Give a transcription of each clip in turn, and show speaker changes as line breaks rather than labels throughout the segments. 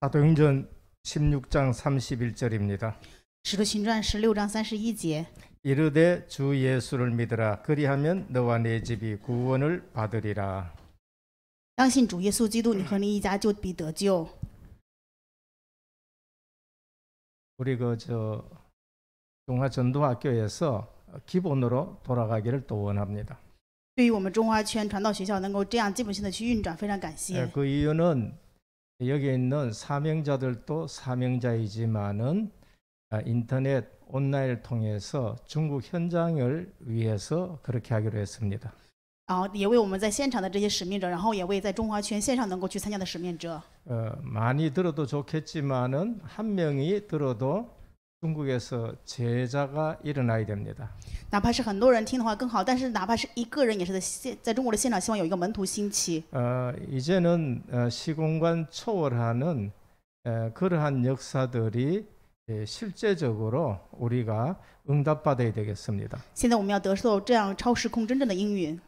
사도행전 16장 31절입니다.
使徒行传16章31节，
이르되 주 예수를 믿으라. 그리하면 너와 내 집이 구원을 받으리라.
当信主耶稣基督，你和你一家就必得救。
우리 중화전도학교에서 기본으로 돌아가기를 또 원합니다.
对于我们中华圈传道学校能够这样基本性的去运转，非常感谢。
그 이유는 여기 있는 사명자들도 사명자이지만은 인터넷 온라인을 통해서 중국 현장을 위해서 그렇게 하기로 했습니다.
也为我们在现场的这些使命者，然后也为在中华圈线上能够去参加的使命者。
많이 들어도 좋겠지만은 한 명이 들어도 중국에서 제자가 일어나야 됩니다.
哪怕是很多人听的话更好，但是哪怕是一个人，也是在中国的现场，希望有一个门徒兴起。
이제는 시공간 초월하는 그러한 역사들이 실제적으로 우리가 응답받아야 되겠습니다.
现在我们要得受这样超时空真正的应允。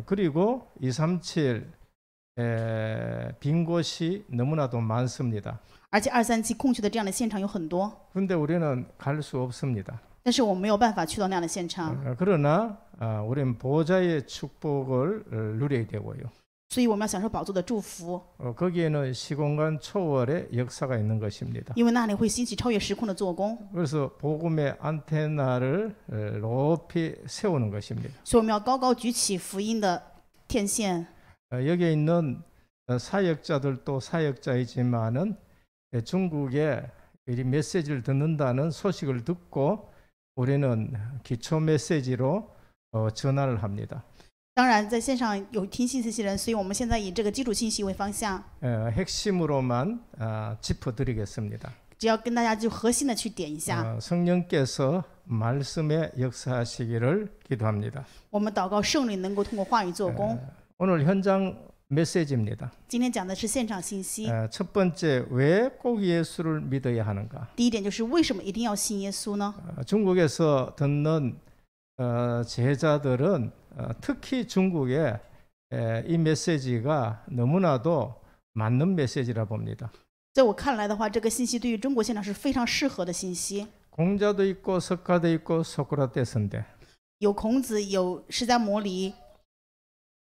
그리고 237빈 곳이 너무나도 많습니다.
而且237空缺的这样的现场有很多，
그런데 우리는 갈 수 없습니다.
但是我们没有办法去到那样的现场，
그러나 우리는 보좌의 축복을 누려야 되고요.
所以我们要享受宝座的祝福，
거기에는 시공간 초월의 역사가 있는 것입니다.
因为那里会兴起超越时空的做工，
그래서 복음의 안테나를 높이 세우는 것입니다.
所以我们要高高举起福音的天线。
여기에 있는 사역자들도 사역자이지만은 중국에 이 메시지를 듣는다는 소식을 듣고 우리는 기초 메시지로 전환을 합니다.
当然，在线上有听信息的人，所以我们现在以这个基础信息为方向，
핵심으로만 짚어드리겠습니다.
只要跟大家就核心的去点一下。
성령께서 말씀에 역사하시기를 기도합니다.
我们祷告圣灵能够通过话语做工。
오늘 현장 메시지입니다.
今天讲的是现场信息。
첫 번째, 왜 꼭 예수를 믿어야 하는가?
第一点就是为什么一定要信耶稣呢？
중국에서 듣는 제자들은 특히 중국에 이 메시지가 너무나도 맞는 메시지라 봅니다.
在我看来的话，这个信息对于中国现场是非常适合的信息。
공자도 있고 석가도 있고 소크라테스인데
有孔子，有释迦牟尼，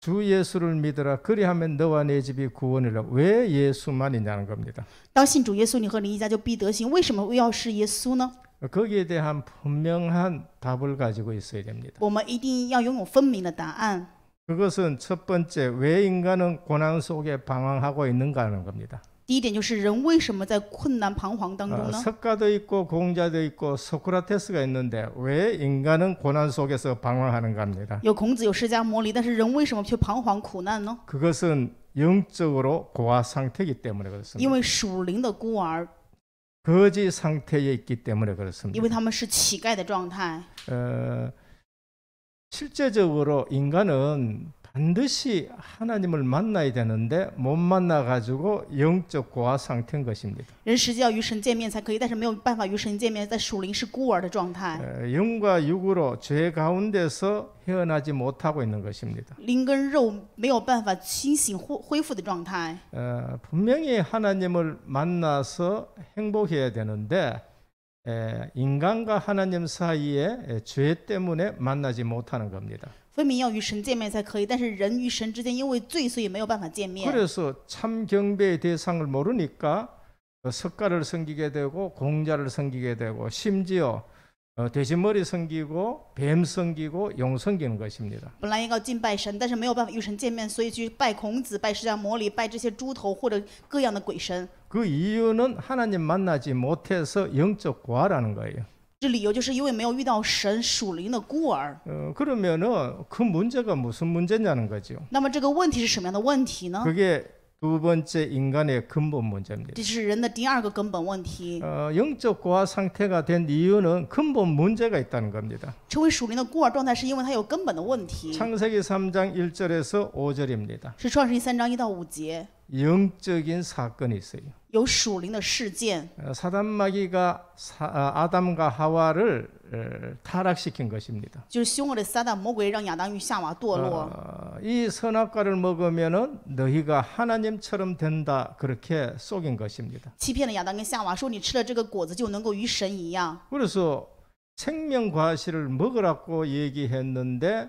주 예수를 믿으라. 그리하면 너와 내 집이 구원이라. 왜 예수만이냐는 겁니다.
当信主耶稣，你和你一家就必得行。为什么要是耶稣呢？
거기에 대한 분명한 답을 가지고 있어야 됩니다.
我们一定要拥有分明的答案。
그것은 첫 번째, 왜 인간은 고난 속에 방황하고 있는가 하는 겁니다.
第一点就是人为什么在困难彷徨当中呢？
석가도 있고 공자도 있고 소크라테스가 있는데 왜 인간은 고난 속에서 방황하는가 합니다.
有孔子，有释迦牟尼，但是人为什么却彷徨苦难呢？
그것은 영적으로 고아 상태이기 때문에
因
그렇습니다.
为属灵的孤儿，
거지 상태에 있기 때문에
因
그렇습니다.
为他们是乞丐的状态。
실제적으로 인간은 반드시 하나님을 만나야 되는데 못 만나가지고 영적 고아 상태인 것입니다.
人实际要与神见面才可以，但是没有办法与神见面，在属灵是孤儿的状态。
영과 육으로 죄 가운데서 헤어나지 못하고 있는 것입니다.
灵跟肉没有办法清醒恢复的状态。
분명히 하나님을 만나서 행복해야 되는데 인간과 하나님 사이에 죄 때문에 만나지 못하는 겁니다.
分明要与神见面才可以，但是人与神之间因为罪，所以没有办法见面。
그래서 참 경배의 대상을 모르니까 석가를 섬기게 되고 공자를 섬기게 되고 심지어 돼지머리 섬기고 뱀 섬기고 용 섬기는 것입니다.
本来应该敬拜神，但是没有办法与神见面，所以去拜孔子、拜释迦牟尼、拜这些猪头或者各样的鬼神。
그 이유는 하나님 만나지 못해서 영적 고아라는 거예요.
这理由就是因为没有遇到神属灵的孤儿。
그러면은 그 문제가 무슨 문제냐는 거죠.
那么这个问题是什么样的问题呢？
그게 두 번째 인간의 근본 문제입니다.
这是人的第二个根本问题。
영적 고아 상태가 된 이유는 근본 문제가 있다는 겁니다.
成为属灵的孤儿状态，是因为它有根本的问题。
창세기 3장 1절에서 5절입니다.
是创世记3章1到5节，
영적인 사건이 있어요.
有属灵的事件。
사단 마귀가 아담과 하와를 타락시킨 것입니다.
就是凶恶的撒旦魔鬼让亚当与夏娃堕落。
이 선악과를 먹으면은 너희가 하나님처럼 된다 그렇게 속인 것입니다.
欺骗了亚当跟夏娃说，你吃了这个果子就能够与神一样。
그래서 생명과실을 먹으라고 얘기했는데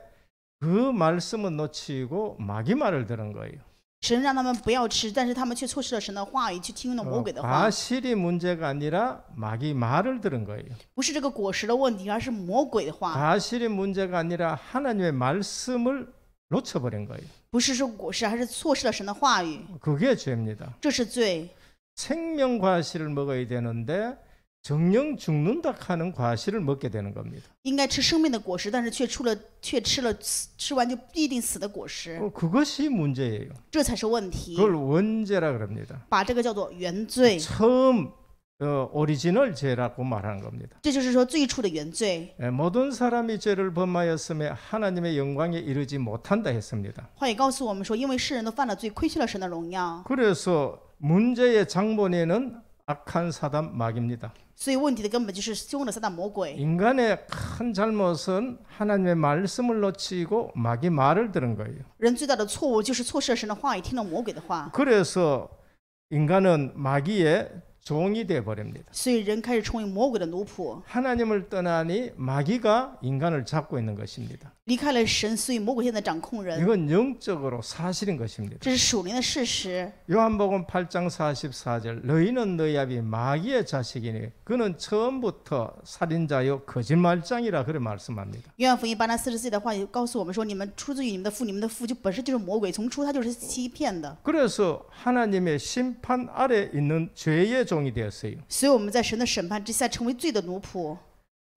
그 말씀은 놓치고 마귀 말을 들은 거예요.
神让他们不要吃，但是他们却错失了神的话语，去听了魔鬼的话。
과실이 문제가 아니라 마귀 말을 들은 거예요.
不是这个果实的问题，而是魔鬼的话。
과실이 문제가 아니라 하나님의 말씀을 놓쳐버린 거예요.
不是说果实，还是错失了神的话语，
그게 죄입니다.
这是罪。
생명 과실을 먹어야 되는데 정령 죽는다 하는 과실을 먹게 되는 겁니다.
应该吃生命的果实，但是却吃了吃完就必定死的果实，
그것이 문제예요.
这才是问题。
그걸 원죄라 그럽니다.
把这个叫做原罪，
처음 오리지널 죄라고 말하는 겁니다.
这就是说最初的原罪。
모든 사람이 죄를 범하였음에 하나님의 영광에 이르지 못한다 했습니다.
话也告诉我们说，因为世人都犯了罪，亏缺了神的荣耀，
그래서 문제의 장본에는 악한 사단 마귀입니다.
所以问题的根本就是凶恶的撒旦魔鬼。
인간의 큰 잘못은 하나님의 말씀을 놓치고 마귀 말을 들은 거예요.
人最大的错误就是错失了神的话语，听了魔鬼的话，
그래서 인간은 마귀의 종이 되어 버립니다.
所以人开始成为魔鬼的奴仆，
하나님을 떠나니 마귀가 인간을 잡고 있는 것입니다.
离开了神，所以魔鬼现在掌控人，
이건 영적으로 사실인 것입니다.
这是属灵的事实。
요한복음 8장 44절 너희는 너희 아비 마귀의 자식이니 그는 처음부터 살인자요 거짓말장이라 그렇게 말씀합니다.
约翰福音8章40节的话也告诉我们说，你们出自于你们的父，你们的父就本身就是魔鬼，从初他就是欺骗的。
그래서 하나님의 심판 아래 있는 죄의 종이 되었어요.
所以我们在神的审判之下成为罪的奴仆。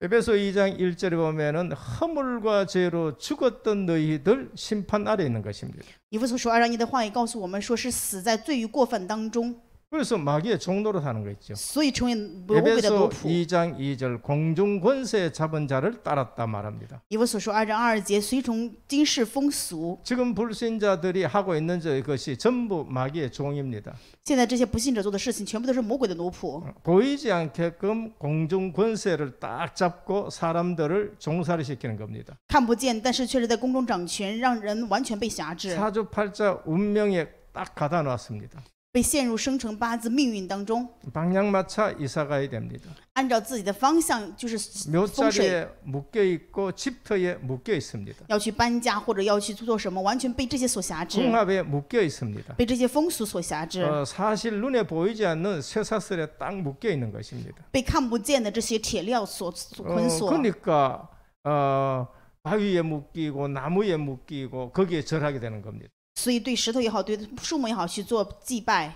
에베소 2장 1절에 보면은 허물과 죄로 죽었던 너희들 심판 아래 있는 것입니다.
以弗所书2章1的话也告诉我们说，是死在罪与过犯当中，
그래서 마귀의 종로로 사는 거 있죠.
所以成为魔鬼的奴
에베소
仆。
2장 2절 공중 권세 잡은 자를 따랐다 말합니다.
以弗所书2章2节，随从今世风俗。
지금 불신자들이 하고 있는 것이 전부 마귀의 종입니다.
现在这些不信者做的事情，全部都是魔鬼的奴仆。
보이지 않게끔 공중 권세를 딱 잡고 사람들을 종살이 시키는 겁니다.
看不见，但是却是在宫中掌权，让人完全被辖制，
사주팔자 운명에 딱 가다 놨습니다.
被陷入生辰八字命运当中，
방향마차 이사 가야 됩니다.
按照自己的方向就是风水，
묘자리에 묶여 있고 집터에 묶여 있습니다.
要去搬家或者要去做什么，完全被这些所辖制，
궁합에 묶여 있습니다.
被这些风俗所辖制，
사실 눈에 보이지 않는 쇠사슬에 딱 묶여 있는 것입니다.
被看不见的这些铁镣所捆锁。
그러니까 바위에 묶이고 나무에 묶이고 거기에 절하게 되는 겁니다.
所以对石头也好，对树木也好去做祭拜。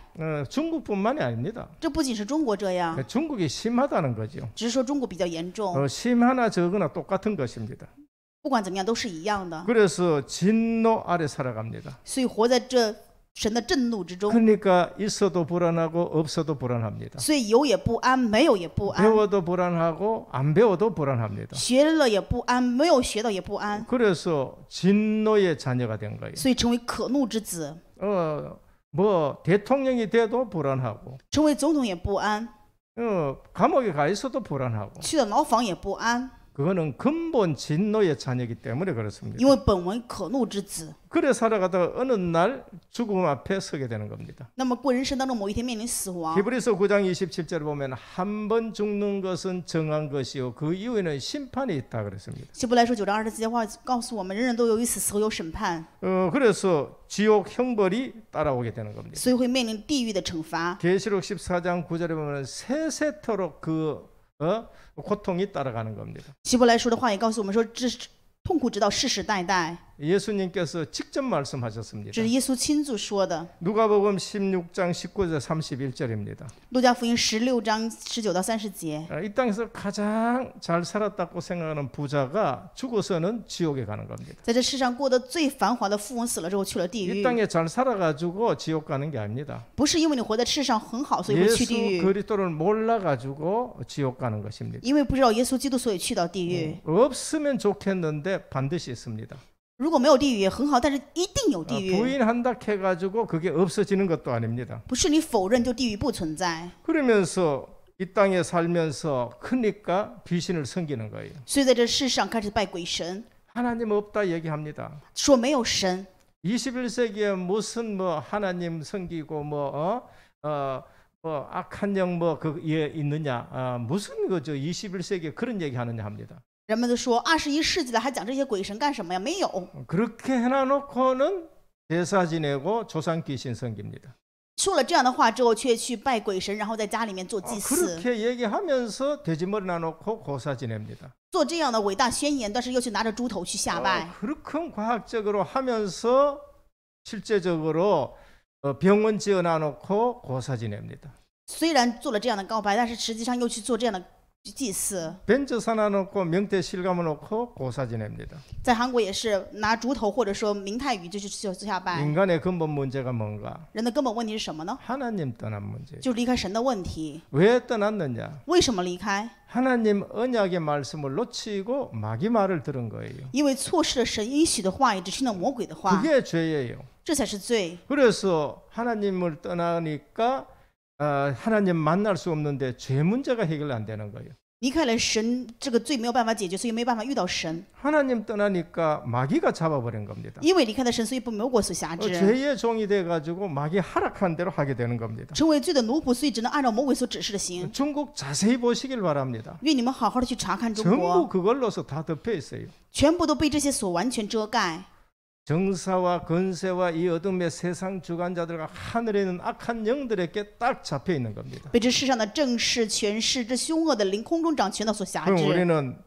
중국뿐만이 아닙니다.
这不仅是中国这样，
중국이 심하다는 거죠.
只是说中国比较严重。
심하나 적으나 똑같은 것입니다.
不管怎么样都是一样的，
그래서 진노 아래 살아갑니다.
所以活在这神的震怒之中，
그러니까 있어도 불안하고 없어도 불안합니다.
所以有也不安，没有也不安，
배워도 불안하고 안 배워도 불안합니다.
学了也不安，没有学到也不安，
그래서 진노의 자녀가 된 거예요.
所以成为可怒之子，
뭐 대통령이 돼도 불안하고
成为总统也不安，
감옥에 가 있어도 불안하고
去了牢房也不安，
그거는 근본 진노의 자녀이기 때문에 그렇습니다.
因为本为可怒之子。
그래 살아가다가 어느 날 죽음 앞에 서게 되는 겁니다.
那么过人生当中某一天面临死亡，
히브리서 9장 27절에 보면 한 번 죽는 것은 정한 것이요 그 이후에는 심판이 있다 그랬습니다.
希伯来书9章27节话告诉我们，人人都有一死，死后有审判，
그래서 지옥 형벌이 따라오게 되는 겁니다.
所以会面临地狱的惩罚。
계시록 14장 9절에 보면 세세토록 그 고통이 따라가는 겁니다.
希伯来书的话也告诉我们说，这痛苦直到世世代代，
예수님께서 직접 말씀하셨습니다.
这是耶稣亲自说的。
누가복음 16장 19절 31절입니다.
路加福音16章19到30节，
이 땅에서 가장 잘 살았다고 생각하는 부자가 죽어서는 지옥에 가는 겁니다.
在这世上过得最繁华的富翁死了之后去了地
이
狱，
땅에 잘 살아가지고 지옥 가는 게 아닙니다.
不是因为你活在世上很好，所以会去地
예수
狱，
그리스도를 몰라가지고 지옥 가는 것입니다.
因为不知道耶稣基督，所以去到地狱。
없으면 좋겠는데 반드시 있습니다.
如果没有地狱也很好，但是一定有地狱，
부인한다 해가지고 그게 없어지는 것도 아닙니다.
不是你否认就地狱不存在。
그러면서 이 땅에 살면서 크니까 귀신을 섬기는 거예요.
所以在这世上开始拜鬼神，
하나님 없다 얘기합니다.
说没有神。
21세기에 무슨 뭐 하나님 섬기고 뭐 악한 영 뭐 그게 있느냐? 무슨 거죠? 21세기에 그런 얘기하느냐 합니다.
人们都说21世纪了还讲这些鬼神干什么呀？没有。
그렇게 해놔놓고는 제사 지내고 조상 귀신 섬깁니다.
说了这样的话之后，却去拜鬼神，然后在家里面做祭祀，
그렇게 얘기하면서 돼지머리 놔놓고 고사 지냅니다.
做这样的伟大宣言，但是又去拿着猪头去下拜。
그렇게 과학적으로 하면서 실제적으로 병원 지어놔놓고 고사 지냅니다.
虽然做了这样的告白，但是实际上又去做这样的祭祀。
벤츠 사놔 놓고 명태 실감을 놓고 고사 지냅니다.
在韩国也是拿猪头或者说明太鱼就去下拜。
인간의 근본 문제가 뭔가?
人的根本问题是什么呢？
하나님 떠난 문제.
就是离开神的问题。
왜 떠났느냐?
为什么离开？
하나님 언약의 말씀을 놓치고 마귀 말을 들은 거예요.
因为错失了神应许的话，也只听了魔鬼的话，
그게 죄예요.
这才是罪。
그래서 하나님을 떠나니까 하나님 만날 수 없는데 죄 문제가 해결 안 되는 거예요.
离开了神，这个罪没有办法解决，所以没有办法遇到神。
하나님 떠나니까 마귀가 잡아버린 겁니다.
因为离开了神，所以被魔鬼所辖制，
죄의 종이 돼가지고 마귀 하락한 대로 하게 되는 겁니다.
成为罪的奴仆，所以只能按照魔鬼所指示的行。
중국 자세히 보시길 바랍니다.
愿你们好好的去查看中
전부
国，
그걸로서 다 덮여 있어요.
全部都被这些所完全遮盖。
정사와 건세와 이 어둠의 세상 주관자들과 하늘에 있는 악한 영들에게 딱 잡혀 있는 겁니다.
被这世上的正势、权势、这凶恶的灵、空中掌权的所辖
그럼
制。
우리는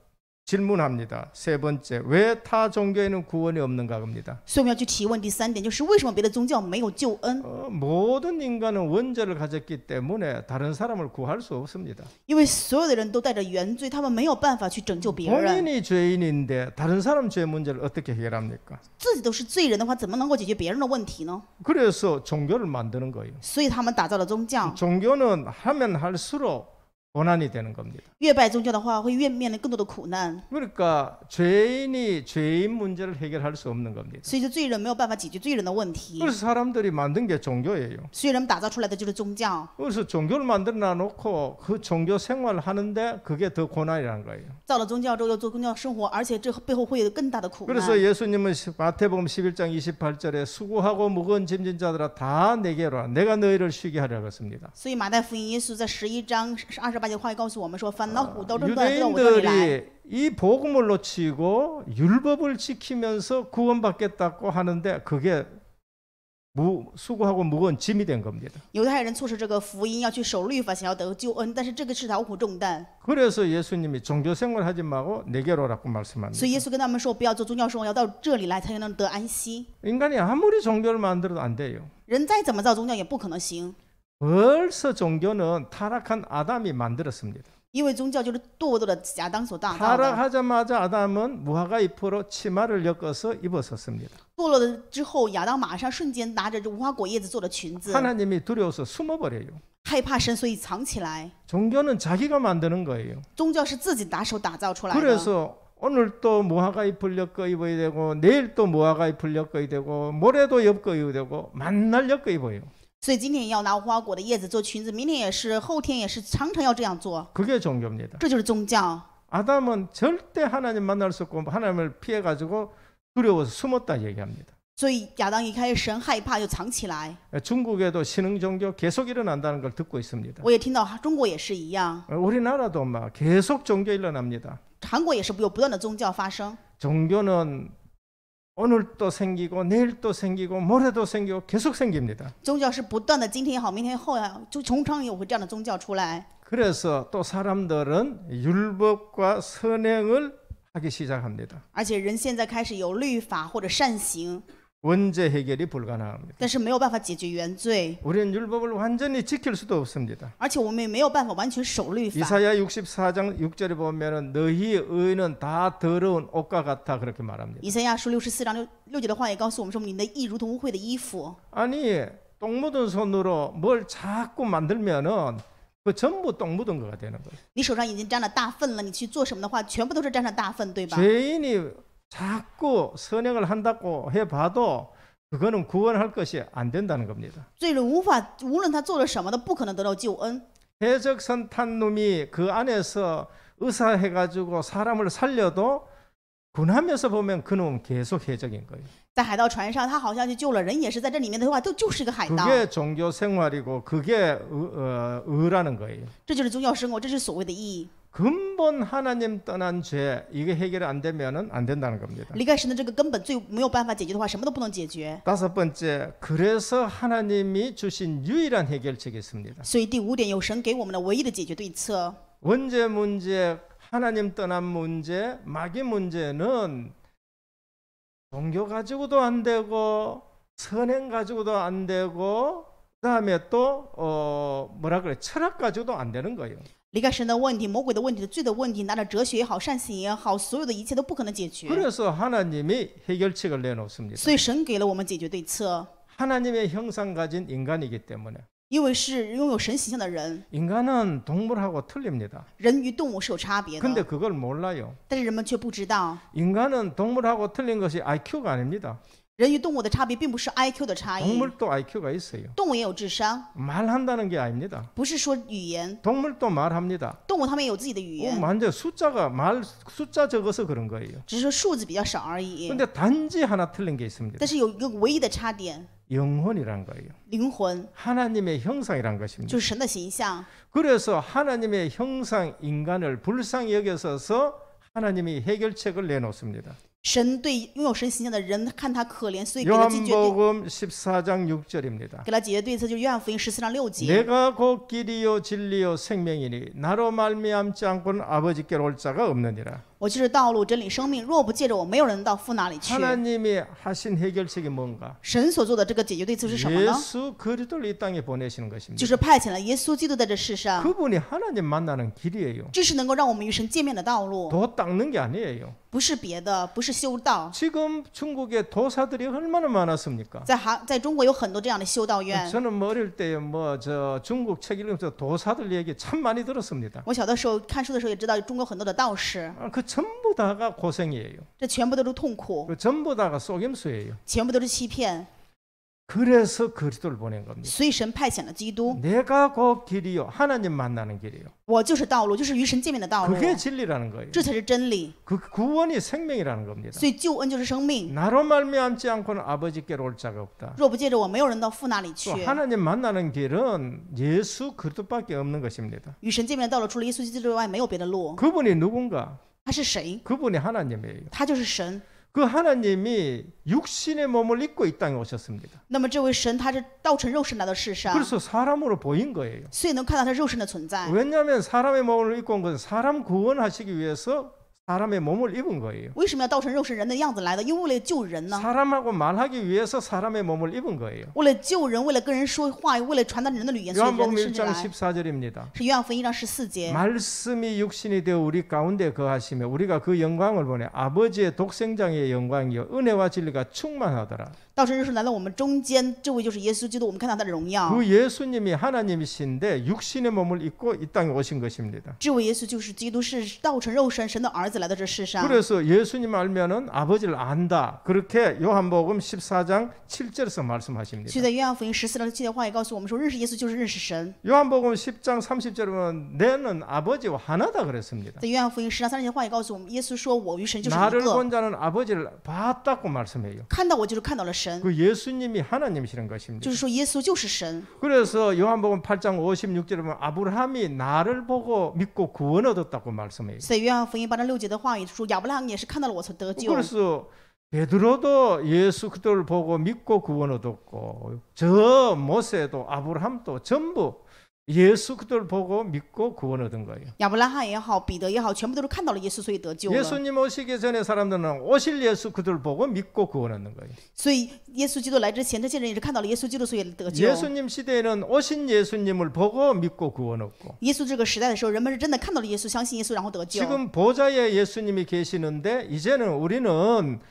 질문합니다. 세 번째, 왜 타 종교에는 구원이 없는가 겁니다.
所以我们要去提问第三点，就是为什么别的宗教没有救恩？
모든 인간은 원죄를 가졌기 때문에 다른 사람을 구할 수 없습니다.
因为所有的人都带着原罪，他们没有办法去拯救别人。
본인이 죄인인데 다른 사람 죄 문제를 어떻게 해결합니까?
自己都是罪人的话，怎么能够解决别人的问题呢？
그래서 종교를 만드는 거예요.
所以他们打造了宗教。
종교는 하면 할수록 고난이 되는 겁니다.
越拜宗教的话，会越面临更多的苦难。
그러니까 죄인이 죄인 문제를 해결할 수 없는 겁니다.
所以这罪人没有办法解决罪人的问题，
그래서 사람들이 만든 게 종교예요.
所以人们打造出来的就是宗教。
그래서 종교를 만들어 놓고 그 종교 생활을 하는데 그게 더 고난이라는 거예요.
造了宗教之后要做宗教生活，而且这背后会有更大的苦难。
그래서 예수님은 마태복음 11장 28절에 수고하고 무거운 짐진 자들아 다 내게로 와 내가 너희를 쉬게 하려고 했습니다.
所以马太福音耶稣在11章28节的话告诉我们说：“烦恼苦都都到我这里来。”
유대인들이 이 복음을 놓치고 율법을 지키면서 구원받겠다고 하는데 그게 수고하고 무거운 짐이 된 겁니다.
犹太人错失这个福音，要去守律法，想要得救恩，但是这个是劳苦重担。
그래서 예수님이 종교 생활 하지 말고 내게로 오라고 말씀합니다.
所以耶稣跟他们说：“不要做宗教生活，要到这里来才能得安息。
인간이 아무리 종교를 만들어도 안 돼요.
人再怎么造宗教也不可能行，
벌써 종교는 타락한 아담이 만들었습니다.
因为宗教就是堕落的亚当所打造的。
타락하자마자 아담은 무화과 잎으로 치마를 엮어서 입었었습니다.
堕落了之后，亚当马上瞬间拿着这无花果叶子做的裙子，
하나님이 두려워서 숨어버려요.
害怕神，所以藏起来。
종교는 자기가 만드는 거예요.
宗教是自己拿手打造出来的。
그래서 오늘 또 무화과 잎을 엮어 입어야 되고 내일 또 무화과 잎을 엮어야 되고 모레도 엮어 입어야 되고 만날 엮어 입어요.
所以今天也要拿无花果的叶子做裙子，明天也是，后天也是，常常要这样做。
그게 종교입니다.
这就是宗教。
아담은 절대 하나님 만날 수 없고 하나님을 피해가지고 두려워서 숨었다 얘기합니다.
所以亚当一开始神害怕就藏起来。
중국에도 신흥 종교 계속 일어난다는 걸 듣고 있습니다.
我也听到中国也是一样，
우리나라도 막 계속 종교 일어납니다.
韩国也是有不断的宗教发生。
종교는 오늘 또 생기고 내일 또 생기고 모레도 생기고 계속 생깁니다.
宗教是不断的，今天也好，明天后呀，就从常有会这样的宗教出来。
그래서 또 사람들은 율법과 선행을 하기 시작합니다.
而且人现在开始有律法或者善行，
원죄 해결이 불가능합니다.
但是没有办法解决原罪，
우리는 율법을 완전히 지킬 수도 없습니다.
而且我们也没有办法完全守律法。
이사야 64장 6절에 보면은 너희의 의는 다 더러운 옷과 같아 그렇게 말합니다.
以赛亚书64章6节的话也告诉我们说，你的义如同污秽的衣服。
아니 똥 묻은 손으로 뭘 자꾸 만들면은 그 전부 똥 묻은 거가 되는 거예요.
你手上已经沾了大粪了，你去做什么的话，全部都是沾上大粪，对吧？
죄인이 자꾸 선행을 한다고 해봐도 그거는 구원할 것이 안 된다는 겁니다.
罪人无论他做了什么都不可能得到救恩。
해적선 탄 놈이 그 안에서 의사해가지고 사람을 살려도 군함에서 보면 그놈은 계속 해적인 거예요.
在海盗船上，他好像去救了人，也是在这里面的话，就是个海盗。
그게 종교 생활이고 그게 의라는 거예요.
这就是宗教生活，这是所谓的意义。
근본 하나님 떠난 죄 이게 해결이 안 되면은 안 된다는 겁니다.
离开神的这个根本最没有办法解决的话，什么都不能解决。
다섯 번째, 그래서 하나님이 주신 유일한 해결책이 있습니다.
所以第5点，有神给我们的唯一的解决对策。
원죄 문제, 하나님 떠난 문제, 마귀 문제는 종교 가지고도 안 되고 선행 가지고도 안 되고 그다음에 또 뭐라 그래 철학 가지고도 안 되는 거예요.
离开神的问题、魔鬼的问题、罪的问题，拿着哲学也好、善行也好，所有的一切都不可能解决。
그래서 하나님이 해결책을 내놓습니다.
所以神给了我们解决对策，
하나님의 형상 가진 인간이기 때문에
因为是拥有神形象的人，
인간은 동물하고 틀립니다.
人与动物是有差别
근데
的，
그걸 몰라요.
但是人们却不知道，
인간은 동물하고 틀린 것이 IQ가 아닙니다.
人与动物的差别并不是 IQ 的差异，
동물도 IQ가 있어요.
动物也有智商，
말한다는 게 아닙니다.
不是说语言，
동물도 말합니다.
动物它们也有自己的语言，
완전 숫자 적어서 그런 거예요.
只是说数字比较少而已。
근데 단지 하나 틀린 게 있습니다.
但是有一个唯一的差点，
영혼이란 거예요.
灵魂
하나님의 형상이란 것입니다.
就是神的形象。
그래서 하나님의 형상 인간을 불쌍히 여겨서 하나님이 해결책을 내놓습니다.
神对拥有神形象的人看他可怜，所以给了解决对，
요한복음 14장 6절입니다.
给了解决对策，就是约翰福音14章6节。
내가 곧 길이요 진리요 생명이니 나로 말미암지 않고는 아버지께로 올 자가 없느니라.
我就是道路、真理、生命，若不借着我，没有人到父那里去。
하나님이 하신 해결책이 뭔가?
神所做的这个解决对策是什么呢？
예수 그리스도를 이 땅에 보내시는
就
것입니다.
是派遣了耶稣基督在这世上，
그분이 하나님 만나는 길이에요.
这是能够让我们与神见面的道路，
도 닦는 게 아니에요.
不是别的，不是修道。
지금 중국에 도사들이 얼마나 많았습니까?
在中国有很多这样的修道院。
저는 뭐 어릴 때 저 중국 책 읽으면서 도사들 얘기 참 많이 들었습니다.
我小的时候看书的时候也知道，中国很多的道士，
그 전부 다가 고생이에요.
这全部都是痛苦，
그 전부 다가 속임수예요.
全部都是欺骗。
그래서 그리스도를 보낸 겁니다.
所以神派遣了基督，
내가 그 길이요. 하나님 만나는 길이요.
我就是道路，就是与神见面的道路，
그게 진리라는 거예요.
这才是真理。
그 구원이 생명이라는 겁니다.
所以救恩就是生命，
나로 말미암지 않고는 아버지께로 올 자가 없다.
若不借着我，没有人到父那里去
또 。 하나님 만나는 길은 예수 그리스도밖에 없는 것입니다.
与神见面的道路，除了耶稣基督之外，没有别的路。
그분이 누군가?
他是谁？
그분이 하나님이에요.
他就是神。
그 하나님이 육신의 몸을 입고 이 땅에 오셨습니다.
那么这位神，他是道成肉身来到世上，
그래서 사람으로 보인 거예요.
所以能看到他肉身的存在。
왜냐하면 사람의 몸을 입고 온 것은 사람 구원하시기 위해서 사람의 몸을 입은 거예요.
为什么要道成肉身人的样子来的？因为为了救人呢，
사람하고 말하기 위해서 사람의 몸을 입은 거예요.
为了救人，为了跟人说话，为了传达人的语言，所以人
요한복음
甚至
1장
来。
14절입니다.
是约翰福音1章14节。
말씀이 육신이 되어 우리 가운데 거하시며 우리가 그 영광을 보내 아버지의 독생장의 영광이요 은혜와 진리가 충만하더라.
道成肉身来到我们中间，这位就是耶稣基督，我们看到他的荣耀。
그 예수님이 하나님이신데 육신의 몸을 입고 이 땅에 오신 것입니다.
这位耶稣就是基督，是道成肉身，神的儿子来到这世上。
그래서 예수님 알면은 아버지를 안다. 그렇게 요한복음 14장 7절에서 말씀하십니다.
所以在约翰福音14章7节话也告诉我们说，认识耶稣就是认识神。
요한복음 10장 30절에 보면 내는 아버지와 하나다 그랬습니다.
在约翰福音10章30节话也告诉我们，耶稣说：“我与神就是一
나를
个，
본 자는 아버지를 봤다고 말씀해요.
看到我就是看到了神。
그 예수님이 하나님이시는 것입니다.
就是说耶稣就是神。
그래서 요한복음 8장 56절에 보면 아브라함이 나를 보고 믿고 구원 얻었다고 말씀해요.
在约翰福音8章6节的话也说，亚伯拉罕也是看到了我才得救。
그래서 베드로도 예수 그리스도를 보고 믿고 구원 얻었고 저 모세도 아브라함도 전부 예수 그리스도를 보고 믿고 구원 얻은 거예요.
亚伯拉罕也好，彼得也好，全部都是看到了耶稣，所以得救了。
예수님 오시기 전에 사람들은 오실 예수 그리스도를 보고 믿고 구원 얻는 거예요.
所以耶稣基督来之前，这些人也是看到了耶稣基督，所以得救。
예수님 시대에는 오신 예수님을 보고 믿고 구원 얻고
耶稣这个时代的时候，人们是真的看到了耶稣，相信耶稣，然后得救。
지금 보좌에 예수님이 계시는데 이제는 우리는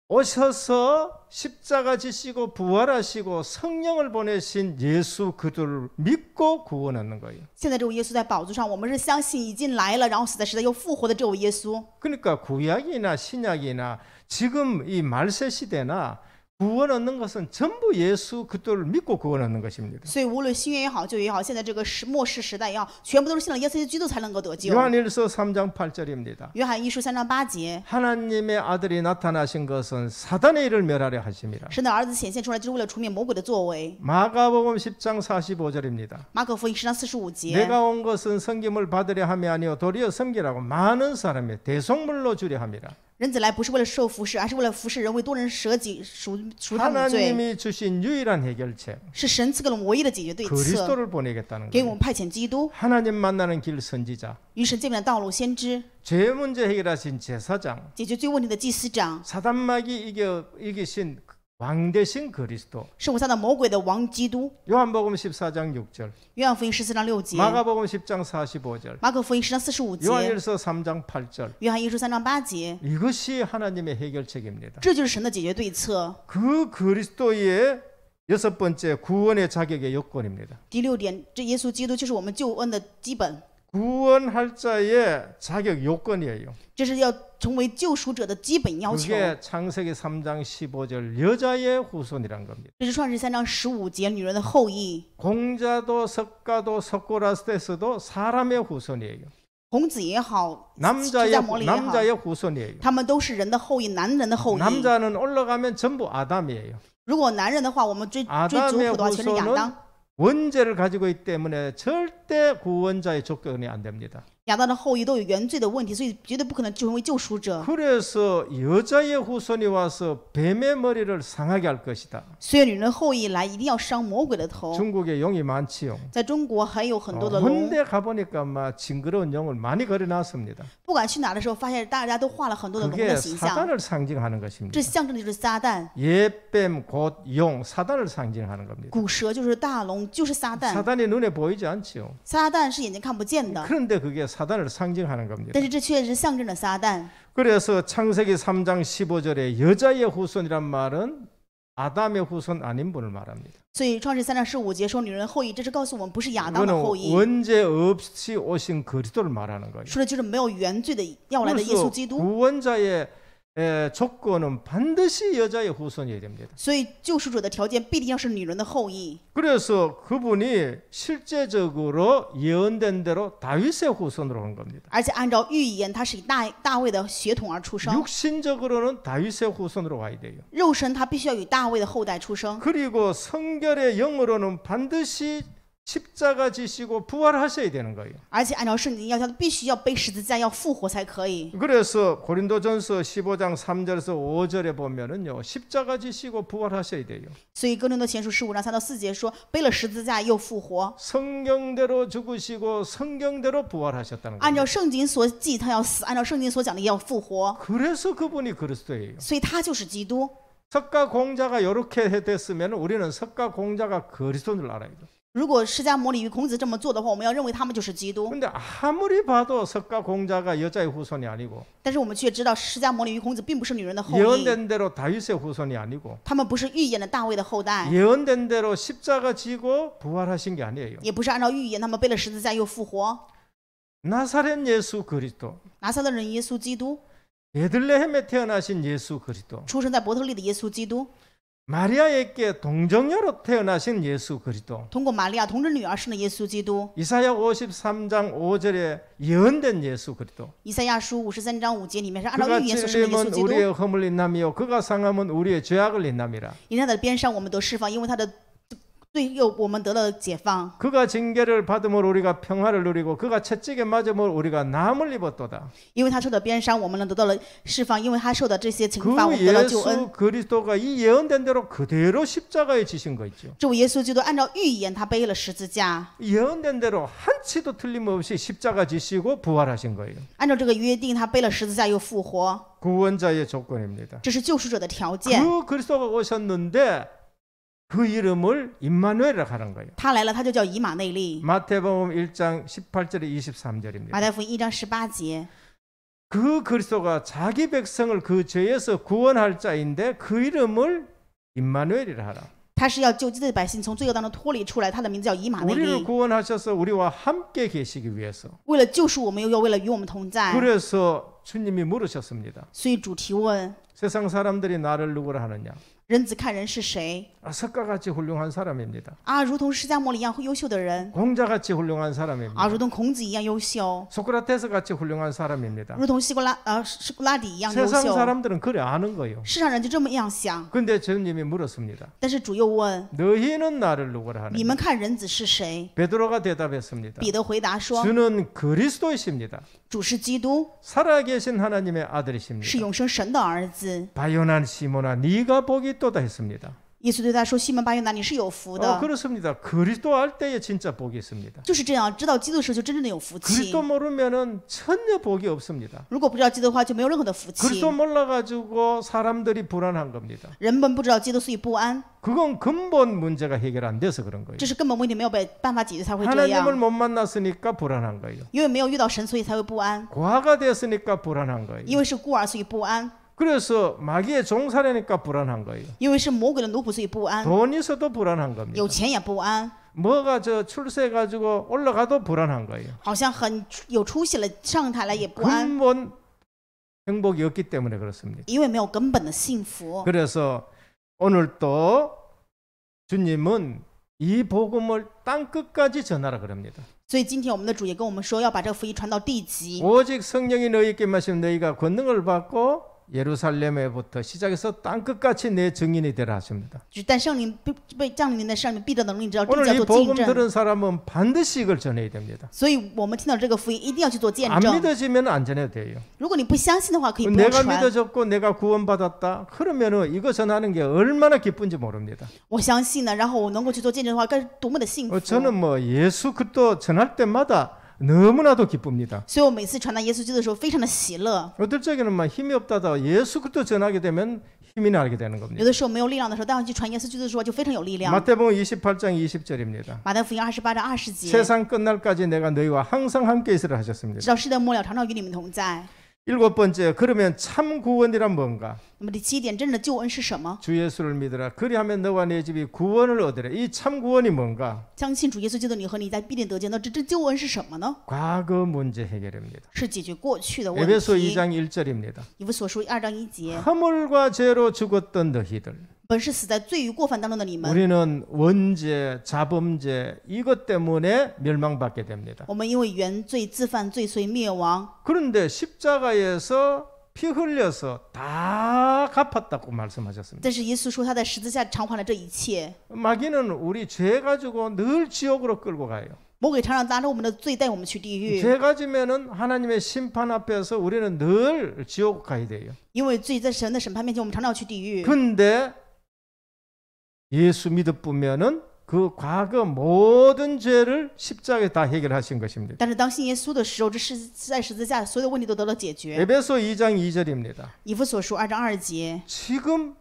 오셔서 십자가 지시고 부활하시고 성령을 보내신 예수 그들을 믿고 구원 얻는 거예요.
现在这位耶稣在宝座上，我们是相信已经来了，然后死在时代又复活的这位耶稣。
그러니까 구약이나 신약이나 지금 이 말세 시대나 구원 얻는 것은 전부 예수 그리스도를 믿고 구원 얻는 것입니다.
所以无论新约也好，旧约也好，现在这个末世时代也好，全部都是信了耶稣基督才能够得救。
요한일서 3장 8절입니다.
约翰一书3章8节，
하나님의 아들이 나타나신 것은 사단의 일을 멸하려 하심이라.
神的儿子显现出来，就是为了除灭魔鬼的作为。
마가복음 10장 45절입니다.
马可福音10章45节，
내가 온 것은 섬김을 받으려 함이 아니요 도리어 섬기라고 많은 사람의 대속물로 주려 함이라.
人子来不是为了受服侍，而是为了服侍人，为多人舍己，赎他们的罪，
하나님이 주신 유일한 해결책
是神赐给了我们唯一的解决对策，
그리스도를 보내겠다는
给我
거예요.
们派遣基督，
하나님 만나는 길 선지자,
与神见面的道路先知，
죄 문제 해결하신 제사장,
解决罪问题的祭司长，
사단마귀 이기신 왕 대신 그리스도.
胜过撒旦魔鬼的王基督。
요한복음 14장 6절,
约翰福音14章6节，
마가복음 10장 45절,
马可福音10章45节，
요한일서 3장 8절.
约翰一书3章8节，
이것이 하나님의 해결책입니다.
这就是神的解决对策。
그 그리스도의 여섯 번째 구원의 자격의 요건입니다.
第6点，这耶稣基督就是我们救恩的基本，
구원할 자의 자격 요건이에요.
这是要成为救赎者的基本要求。
그게 창세기 3장 15절 여자의 후손이란 겁니다.
这是创世3章15节，女人的后裔。
공자도 석가도 석고라스테스도 사람의 후손이에요.
孔子也好，释迦牟尼也好，
남자의 후손이에요.
他们都是人的后裔，男人的后裔。
남자는 올라가면 전부 아담이에요.
如果男人的话，我们追族谱的话，全是亚当。
원죄를 가지고 있기 때문에 절대 구원자의 조건이 안 됩니다.
亚当的后裔都有原罪的问题，所以绝对不可能成为救赎者。
그래서 여자의 후손이 와서 뱀의 머리를 상하게 할 것이다.
所以女人后裔来一定要伤魔鬼的头。
중국에 용이 많지요.
在中国还有很多的龙，
혼대 가보니까 막 징그러운 용을 많이 그려놨습니다.
不管去哪的时候，发现大家都画了很多的龙
그게
的形象，
사단을 상징하는 것입니다.
这象征的就是撒旦。
옛뱀 곧 용, 사단을 상징하는 겁니다.
古蛇就是大龙，就是撒旦。
사단이 눈에 보이지 않지요.
撒旦是眼睛看不见的，
그런데 그게 사단을 상징하는 겁니다.
但是这确实象征着撒旦。
그래서 창세기 3장 15절에 여자의 후손이란 말은 아담의 후손 아닌 분을 말합니다.
所以创世3章15节说女人后裔，这是告诉我们不是亚当的
그거는
后裔，
원죄 없이 오신 그리스도를 말하는 거예요.
说的就是没有原罪的要来的耶
그래서
稣基督。
구원자의 조건은 반드시 여자의 후손이어야 됩니다.
所以救赎者的条件必定要是女人的后裔。
그래서 그분이 실제적으로 예언된 대로 다윗의 후손으로 온 겁니다.
而且按照预言，他是以大卫的血统而出生，
육신적으로는 다윗의 후손으로 와야 돼요.
肉身他必须要与大卫的后代出生，
그리고 성결의 영으로는 반드시 십자가 지시고 부활하셔야 되는 거예요.
而且按照圣经要求，他必须要背十字架，要复活才可以。
그래서 고린도전서 15장 3절에서 5절에 보면은요, 십자가 지시고 부활하셔야 돼요.
所以哥林多前书15章3到4节说，背了十字架又复活，
성경대로 죽으시고 성경대로 부활하셨다는
按
거예요.
照圣经所记他要死，按照圣经所讲的也要复活，
그래서 그분이 그리스도예요.
所以他就是基督。
석가 공자가 이렇게 됐으면 우리는 석가 공자가 그리스도인 줄 알아야 돼요.
如果释迦牟尼与孔子这么做的话，我们要认为他们就是基督。
근데 아무리 봐도 석가 공자가 여자의 후손이 아니고
但是我们却知道，释迦牟尼与孔子并不是女人的后裔，
예언된 대로 다윗의 후손이 아니고
他们不是预言的大卫的后代，
예언된 대로 십자가 지고 부활하신 게 아니에요.
也不是按照预言他们背了十字架又复活。
나사렛 예수 그리스도,
拿撒勒人耶稣基督，
베들레헴에 태어나신 예수 그리스도,
出生在伯特利的耶稣基督，
마리아에게 동정녀로 태어나신 예수 그리스도,
通过玛利亚童贞女儿生的耶稣基督。
이사야 53장 5절에 예언된 예수 그리스도.
以赛亚书53章5节里面是按照
그가
预言所生的耶稣
찔림은
基督。
우리의 허물 인남이요 그가 상함은 우리의 죄악을 인남이라.
因他的鞭伤我们得释放，因为他的罪又我们得了解放。
그가 징계를 받음으로 우리가 평화를 누리고 그가 채찍에 맞음으로 우리가 남을 입었도다.
因为他受的鞭伤，我们能得到了释放；因为他受的这些惩
그
罚，我们得了救恩。
예수 그리스도가 이 예언된 대로 그대로 십자가에 지신 거 있죠.
这位耶稣基督按照预言，他背了十字架，
예언된 대로 한치도 틀림없이 십자가 지시고 부활하신 거예요.
按照这个约定，他背了十字架又复活，
구원자의 조건입니다.
这是救赎者的条件。
그 그리스도가 오셨는데 그 이름을 임마누엘이라고 하는 거예요.
他来了，他就叫以马内利。
마태복음 1장 18절에 23절입니다.
马太福音1章18节，
그 그리스도가 자기 백성을 그 죄에서 구원할 자인데 그 이름을 임마누엘이라 하라.
他是要救基督的百姓从罪恶当中脱离出来，他的名字叫以马内
우리를
利。
구원하셔서 우리와 함께 계시기 위해서.
为了救赎我们，又要为了与我们同在。
그래서 주님이 물으셨습니다.
所以主提问：
세상 사람들이 나를 누구라 하느냐?
人子看人是谁
석가같이 훌륭한 사람입니다.
啊？如同释迦牟尼一样优秀的人
공자같이 훌륭한
啊，
사람입니다.
如同孔子一样优秀，
소크라테스같이 훌륭한 사람입니다.
如同西古拉底一样优
세상
秀。
사람들은 그래 아는 거예요.
世上人就这么样想，
근데 주님이 물었습니다.
但是主又问
너희는 나를 누구라
你
하느냐?
们看人子是谁？
베드로가 대답했습니다.
彼得回答说
주는 그리스도이십니다.
主是基督，
살아계신 하나님의
是
아들이십니다.
永生神的儿子。
바요난 시몬아 네가 복이 있도다 했습니다.
耶稣对他说：“西门巴约拿，你是有福的。
그렇습니다. 그리스도 알 때에 진짜 복이 있습니다.
就是这样，知道基督的时候就真正的有福气。
그리스도 모르면은 전혀 복이 없습니다.
如果不知道基督的话，就没有任何的福气。
그리스도 몰라가지고 사람들이 불안한 겁니다.
人们不知道基督，所以不安，
그건 근본 문제가 해결 안 돼서 그런 거예요.
这是根本问题没有被办法解决才会这样。
하나님을 못 만났으니까 불안한 거예요.
因为没有遇到神，所以才会不安；
고아가 됐으니까 불안한 거예요.
因为是孤儿，所以不安；
그래서 마귀의 종살이니까 불안한 거예요.
因为是魔鬼的奴仆，所以不安；
돈 있어도 불안한 겁니다.
有钱也不安，
뭐가 출세해가지고 올라가도 불안한 거예요.
好像很有出息了，上台来也不安，
근본 행복이 없기 때문에 그렇습니다.
因为没有根本的幸福。
그래서 오늘 또 주님은 이 복음을 땅 끝까지 전하라 그럽니다.
所以今天我们的主也跟我们说，要把这个福音传到地极。
오직 성령이 너희에게 마시면 너희가 권능을 받고 예루살렘에부터 시작해서 땅 끝까지 내 증인이 되라 하십니다.
但圣灵被降临的上面必得能力，只要地
오늘
叫
이
做
복음
见证。
들은 사람은 반드시 이걸 전해야 됩니다.
所以我们听到这个福音，一定要去做见
안
证。
믿어지면 안 전해도 돼요.
如果你不相信的话，可以不用
내가
传。
믿어졌고 내가 구원받았다. 그러면은 이거 전하는 게 얼마나 기쁜지 모릅니다.
我相信呢，然后我能够去做见证的话，该是多么的幸福。
저는 뭐 예수 그리스도 전할 때마다 너무나도 기쁩니다.
所以我每次传达耶稣基督的时候，非常的喜乐。
어떨 적에는 막 힘이 없다다 예수 그리스도 전하게 되면 힘이 나게 되는
有
겁니다.
的时候没有力量的时候，但要去传耶稣基督的时候，就非常有力量。
마태복음 28장 20절입니다.
马太福音28章20节，
세상 끝날까지 내가 너희와 항상 함께 있으라 하셨습니다.
直到世代末了，常常与你们同在。
일곱 번째, 그러면 참 구원이란 뭔가?
那么第7点，真正的救恩是什么？
주 예수를 믿으라. 그리하면 너와 내 집이 구원을 얻으라. 이 참 구원이 뭔가?
相信主耶稣基督，你和你在必定得见。那这救恩是什么呢？
과거 문제 해결입니다.
是解决过去的问
에베소
题。
2장 1절입니다.
以弗所书2章1节，
허물과 죄로 죽었던 너희들.
本是死在罪与过犯当中的你们，
우리는 원죄, 자범죄 이것 때문에 멸망받게 됩니다.
我们因为原罪、自犯罪，所以灭亡。
그런데 십자가에서 피 흘려서 다 갚았다고 말씀하셨습니다.
但是耶稣说他在十字架偿还了这一切。
마귀는 우리 죄 가지고 늘 지옥으로 끌고 가요.
魔鬼常常拿着我们的罪带我们去地狱，
죄 가지면은 하나님의 심판 앞에서 우리는 늘 지옥 가야 돼요.
因为罪在神的审判面前，我们常常要去地狱。
근데 예수 믿어보면은 그 과거 모든 죄를 십자가에 다 해결하신 것입니다.
但是当信耶稣的时候，这是在十字架所有的问题都得到解决。
에베소 2장 2절입니다.
以弗所书2章2节，
지금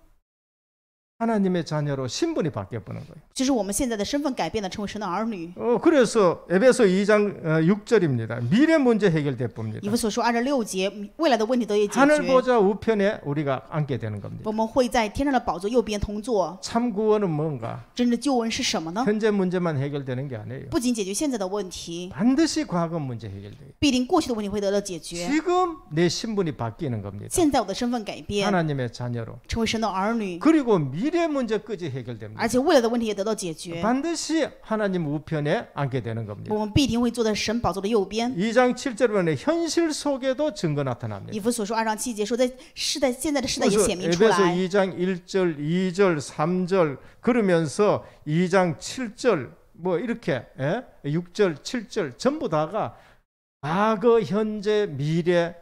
하나님의 자녀로 신분이 바뀌어버는 거예요.
就是我们现在的身份改变了，成为神的儿女。
그래서 에베소 2장 6절입니다. 미래 문제 해결돼
以
봅니다.
弗所书2章6节，未来的问题得以解
하늘
决。
보좌 우편에 우리가 앉게 되는 겁니다.
我们会在天上的宝座右边同坐。
참 구원은 뭔가?
真正的救恩是什么呢？
현재 문제만 해결되는 게 아니에요.
不仅解决现在的问题，
반드시 과거 문제 해결돼요.
必定过去的问题会得到解决。
지금 내 신분이 바뀌는 겁니다.
现在我的身份改变，
하나님의 자녀로.
成为神的儿女，
그리고 미래 문제까지 해결됩니다.
而且未来的问题也得到解决。
반드시 하나님 우편에 앉게 되는 겁니다.
我们必定会坐在神宝座的右边。
2장 7절 보면 현실 속에도 증거 나타납니다.
以弗所书2章7节说，在现在的世代也
그래서
显明出
에베소
来。
2장 1절, 2절, 3절 그러면서 2장 7절 뭐 이렇게 6절, 7절 전부 다가 과거, 현재, 미래,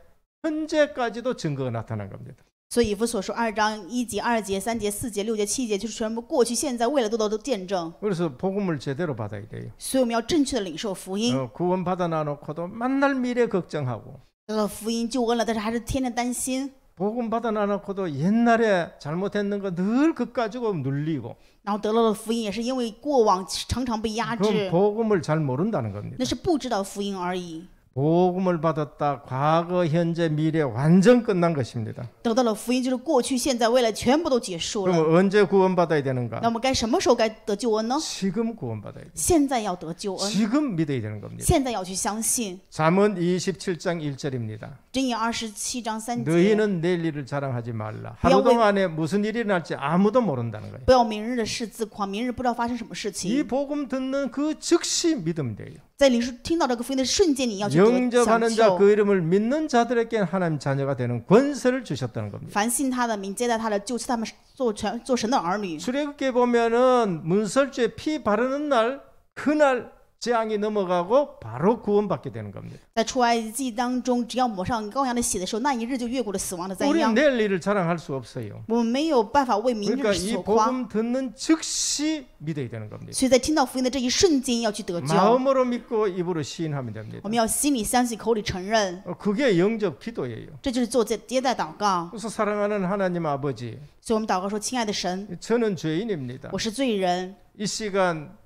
현재까지도 증거가 나타난 겁니다.
所以以弗所书2章1节、2节、3节、4节、6节、7节，就是全部过去、现在、未来都得见证。
그래서 복음을 제대로 받아야 돼요.
所以我们要正确的领受福音。
구원 받아 놔놓고도 만날 미래 걱정하고
得到福音救恩了，但是还是天天担心。
복음 받아 놔놓고도 옛날에 잘못했는 거 늘 그거 가지고 눌리고
然后得到了福音，也是因为过往常常被压
그건
制，
복음을 잘 모른다는 겁니다.
那是不知道福音而已。
복음을 받았다. 과거, 현재, 미래 완전 끝난 것입니다.
得到了福音，就是过去、现在、未来全部都结束了。
그럼 언제 구원받아야 되는가?
那我们该什么时候该得救恩呢？
지금 구원받아야 돼.
现在要得救恩，
지금 믿어야 되는 겁니다.
现在要去相信。
잠언 27장 1절입니다.
箴言27章3节，
너희는 내일 일을 자랑하지 말라. 하루 동안에 무슨 일이 날지 아무도 모른다는 거예요.
不要明日的事自夸，明日不知道发生什么事
이
情。
복음 듣는 그 즉시 믿으면 돼요.
在领受听到这个福音的瞬间，你要去得享
영접하는 자
受。
그 이름을 믿는 자들에게 하나님 자녀가 되는 권세를 주셨다는 겁니다.
凡信他的名接待他的，就赐他们做神的儿女。
출애굽기에 보면은 문설주에 피 바르는 날 그날 재앙이 넘어가고 바로 구원받게 되는 겁니다.
在出埃及记当中，只要抹上羔羊的血的时候，那一日就越过了死亡的灾
우리는
殃。
내일 일을 자랑할 수 없어요.
我们没有办法为明日
그러니까 이
所夸，
복음 듣는 즉시 믿어야 되는 겁니다.
所以在听到福音的这一瞬间要去得救。
마음으로 믿고 입으로 시인하면 됩니다.
我们要心里相信，口里承认，
그게 영접 기도예요.
这就是做接待祷告。
그래서 사랑하는 하나님 아버지,
所以我们祷告说：“亲爱的神，
저는 죄인입니다.
我是罪人，
이 시간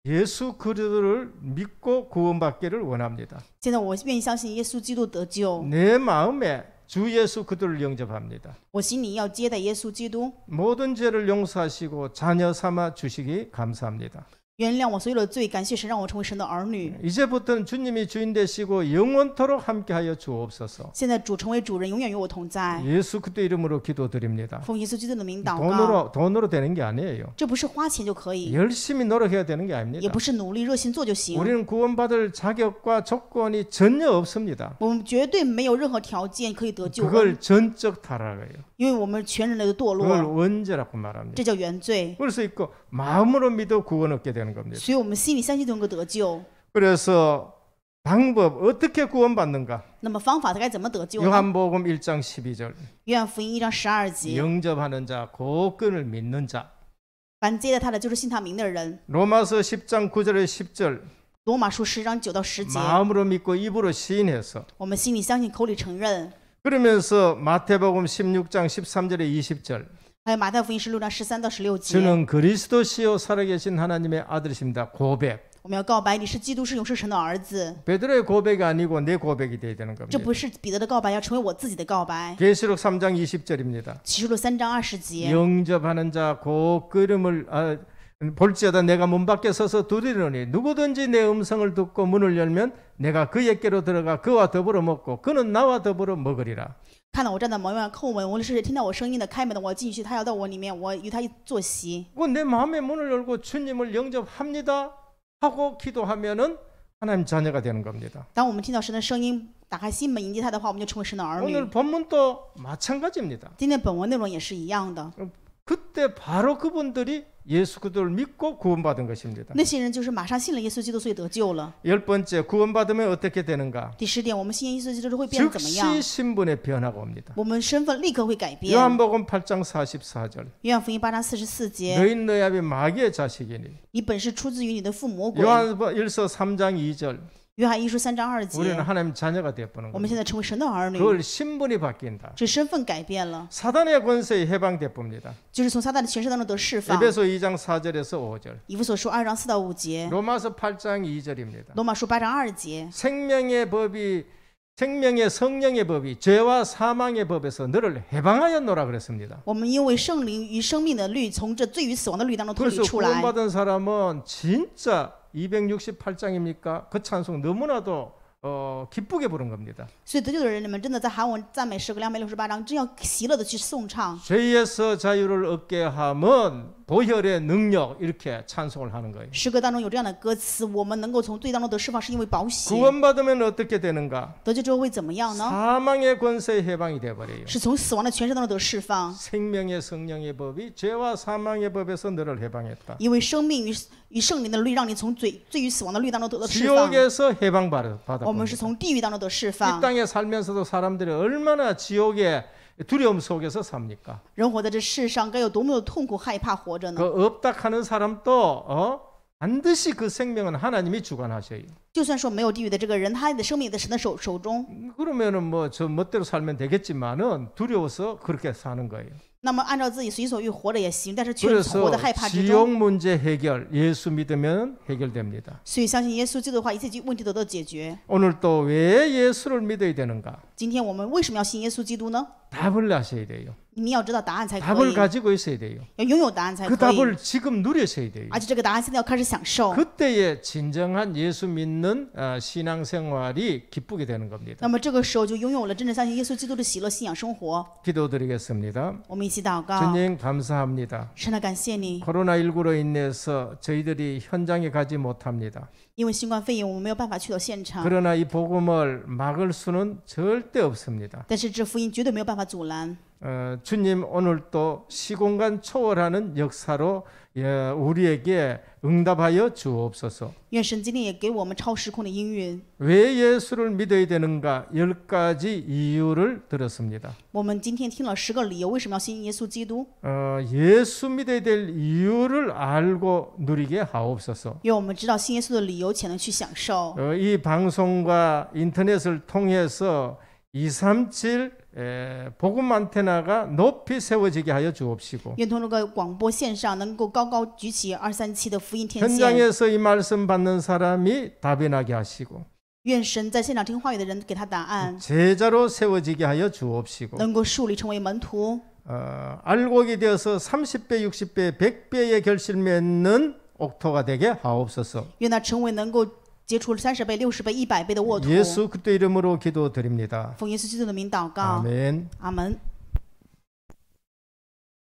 예수 그리스도를 믿고 구원받기를 원합니다.
现在我愿意相信耶稣基督得救，
내 마음에 주 예수 그리스도를 영접합니다.
我心里要接待耶稣基督，
모든 죄를 용서하시고 자녀 삼아 주시기 감사합니다.
原谅我所有的罪，感谢神让我成为神的儿女。
이제부터는 주님이 주인 되시고 영원토록 함께하여 주옵소서.
现在主成为主人，永远与我同在。
예수 그리스도 이름으로 기도드립니다.
奉耶稣基督的名祷告，
돈으로 되는 게 아니에요.
这不是花钱就可以，
열심히 노력해야 되는 게
也
아닙니다.
不是努力热心做就行。
우리는 구원받을 자격과 조건이 전혀 없습니다.
我们绝对没有任何条件可以得救恩，
그걸 전적 타락이에요.
因为我们全人类的堕
그걸
落，
원죄라고 말합니다.
这叫原罪。
그래서 있고 마음으로 믿어 구원 얻게 되는 겁니다.
所以我们心里相信就能够得救。
그래서 방법 어떻게 구원받는가?
那么方法该怎么得救呢？
요한복음 1장 12절
约翰福音1章12节，
영접하는 자, 고끈을 믿는 자.
凡接待他的，就是信他名的人。
로마서 10장 9절에 10절
罗马书10章9到10节，
마음으로 믿고 입으로 시인해서
我们心里相信，口里承认。
그러면서 마태복음 16장 13절에 20절
还有马太福音16章13到16节，
주는 그리스도시요 살아계신 하나님의 아들이십니다. 고백.
我们要告白你是基督，是永生神的儿子。
베드로의 고백이 아니고 내 고백이 돼야 되는
这
겁니다.
不是彼得的告白，要成为我自己的告白。
계시록 3장 20절입니다.
启示录3章20节，
영접하는 자 고끓음을 볼지어다 내가 문 밖에 서서 두드리노니 누구든지 내 음성을 듣고 문을 열면 내가 그에게로 들어가 그와 더불어 먹고 그는 나와 더불어 먹으리라.
看到我站在门外叩门，无论是谁听到我声音的，开门的我进去，他要到我里面，我与他一坐席。
내 마음의 문을 열고 주님을 영접합니다 하고 기도하면은 하나님 자녀가 되는 겁니다.
当我们听到神的声音，打开心门迎接他的话，我们就成为神的儿女。
오늘 본문도 마찬가지입니다.
今天本文内容也是一样的，
그때 바로 그분들이 예수 그리스도를 믿고 구원받은 것입니다.
那些人就是马上信了耶稣基督，所以得救了。
열 번째 구원받으면 어떻게 되는가?
第10点，我们信耶稣基督会变得怎么样？
즉시 신분의 변화가 옵니다.
我们身份立刻会改变。
요한복음 8장 44절
约翰福音8章44节，
너희 너희 아비 마귀의 자식이니
你本是出自于你的父魔鬼。
요한일서 3장 2절
约翰一书3章2
우리는
节，
하나님 자녀가 되어보는
我们现
겁니다.
在成为神的儿女，
그걸 신분이 바뀐다.
这身份改变了，
사단의 권세에 해방되어봅니다.
就是从撒旦的权势当中得释放。
에베소 2장 4절에서 5절
以弗所书2章4到5节，
로마서 8장 2절입니다.
罗马书8章2节，
생명의 성령의 법이 죄와 사망의 법에서 너를 해방하여 놓으라 그랬습니다.
我们因为圣灵与生命的律，从这罪与死亡的律当中脱离
그래서
出来。
구원받은 사람은 진짜 268장입니까? 그 찬송 너무나도 기쁘게 부른 겁니다.
所以得救的人，你们真的在韩文赞美诗歌268章，真要喜乐的去颂唱。
죄에서 자유를 얻게 함은 보혈의 능력 이렇게 찬송을 하는 거예요.
诗歌当中有这样的歌词：我们能够从罪当中得释放，是因为宝血。
구원받으면 어떻게 되는가?
得救之后会怎么样呢？
사망의 권세에 해방이 돼버려요.
是从死亡的权势当中得释放，
생명의 성령의 법이 죄와 사망의 법에서 너를 해방했다.
因为生命与圣灵的律，让你从罪与死亡的律当中得到释放。
지옥에서
我们是
해방받았습니다.
从地狱当中得释
이
放。
땅에 살면서도 사람들이 얼마나 지옥의 두려움 속에서 삽니까?
人活在这世上，该有多么的痛苦、害怕活着
그
呢？
없다 하는 사람도 반드시 그 생명은 하나님이 주관하셔요.
就算说没有地狱的这个人，他的生命也在神的手中。
그러면은 뭐 저 멋대로 살면 되겠지만은 두려워서 그렇게 사는 거예요.
那么按照自己随所欲活着也行，但是却活
그래서
在害怕之
지옥
中。
문제 해결 예수 믿으면 해결됩니다.
所以相信耶稣基督的话，一切问题都得到解决。
오늘 또 왜 예수를 믿어야 되는가?
今天我们为什么要信耶稣基督呢？
답을 아셔야 돼요.
你们要知道答案才可
답을
以，
가지고 있어야 돼요.
要拥有答案才
그
可以，
답을 지금 누리셔야 돼요.
而且这个答案现在要开始享受。
그때에 진정한 예수 믿는 신앙생활이 기쁘게 되는 겁니다.
那么这个时候就拥有了真正相信耶稣基督的喜乐信仰生活。
기도드리겠습니다.
我们一起祷告，
주님 감사합니다.
神的感谢你，
코로나19로 인해서 저희들이 현장에 가지 못합니다.
因为新冠肺炎我们没有办法去到现场，
그러나 이 복음을 막을 수는 절대 없습니다.
但是这福音绝对没有办法阻拦。
주님 오늘 또 시공간 초월하는 역사로 우리에게 응답하여 주옵소서.
愿神今天也给我们超时空的应允。
왜 예수를 믿어야 되는가 10가지 이유를 들었습니다.
我们今天听了10个理由，为什么要信耶稣基督？
예수 믿어야 될 이유를 알고 누리게 하옵소서.
愿我们知道信耶稣的理由，且能去享受。
이 방송과 인터넷을 통해서 237 복음 안테나가 높이 세워지게 하여 주옵시고
愿通过这个广播线上，能够高高举起237的福音天线。
현장에서 이 말씀 받는 사람이 답변하게 하시고
愿神在现场听话语的人给他答案，
제자로 세워지게 하여 주옵시고
能够树立成为门徒，
알곡이 되어서 30배, 60배, 100배의 결실 맺는 옥토가 되게 하옵소서.
愿他成为能够结出30倍、60倍、100倍的沃土。
예수 그리스도 이름으로 기도드립니다.
奉耶稣基督的名祷告，
아멘.
阿门。